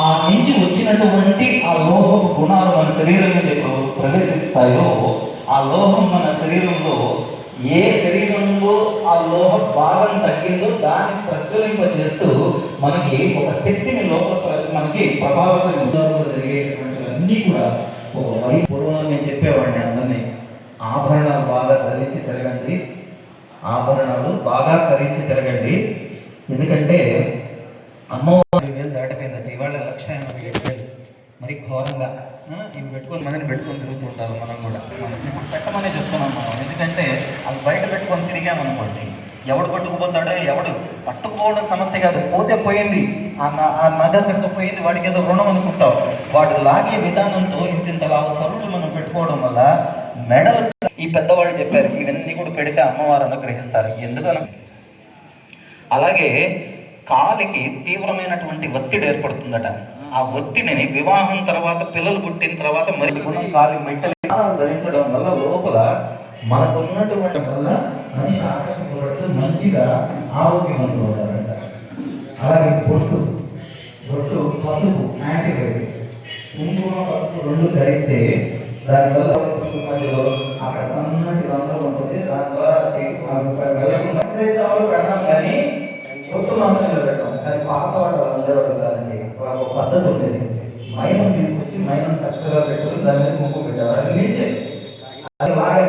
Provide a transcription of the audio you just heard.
ఆ నుంచి వచ్చినటువంటి ఆ లోహపు గుణాలు మన శరీరం మీద ప్రవేశిస్తాయో, ఆ లోహం మన శరీరంలో ఏ శరీరంలో ఆ లోహ భాగం తగ్గిందో దాన్ని ప్రజ్వలింప చేస్తూ మనకి ఒక శక్తిని లోపల మనకి ప్రభావితం జరిగేటువంటివన్నీ కూడా ఒక పూర్వం నేను చెప్పేవాడిని అందరినీ, ఆభరణాలు బాగా ధరించి తిరగండి, ఆభరణాలు బాగా ధరించి తిరగండి. ఎందుకంటే అమ్మవారి వేలు దాటిపోయిందంటే ఇవాళ 1,87,000 మరి ఘోరంగా ఇవి పెట్టుకొని మనని పెట్టుకొని తిరుగుతుంటారు. మనం కూడా ఇప్పుడు పెట్టమనే చెప్తున్నాం మనం. ఎందుకంటే అది బయట పెట్టుకొని తిరిగామనుకోండి, ఎవడు పట్టుకుపోతాడో, ఎవడు పట్టుకుపోవడం సమస్య కాదు, పోతే పోయింది, ఆ నగ అక్కడితో పోయింది, వాడికి ఏదో రుణం అనుకుంటావు. వాడు లాగే విధానంతో ఇంతింతలా సరులు మనం పెట్టుకోవడం వల్ల మెడలు, ఈ పెద్దవాళ్ళు చెప్పారు ఇవన్నీ కూడా పెడితే అమ్మవారు అనుగ్రహిస్తారు. ఎందుకన అలాగే కాలికి తీవ్రమైనటువంటి ఒత్తిడి ఏర్పడుతుందట. ఆ ఒత్తిడిని వివాహం తర్వాత, పిల్లలు పుట్టిన తర్వాత మరి కాలి మెట్టలు ధరించడం వల్ల లోపల మనకున్నటువంటి వల్ల మనిషి ఆకర్షించబడుతూ మంచిగా ఆరోగ్యవంతులవుతారంట. అలాగే బొట్టు, పసుపు, యాంటీబయోటిక్, కుంకుమ, పసుపు రెండు ధరిస్తే దానివల్ల మధ్యలో అక్కడ సన్నటి రంధ్రం ఉంటుంది. దాని ద్వారా పెడదాం కానీ బొట్టు మాత్రమే పెట్టాం. కానీ పాత వాడు ఉండేవాడు కాదండి. ఒక పద్ధతి ఉండేది, మైనం తీసుకొచ్చి మైనం చక్కగా పెట్టుకుని దాని మీద కుంకుమ పెట్టారు. అది బాగా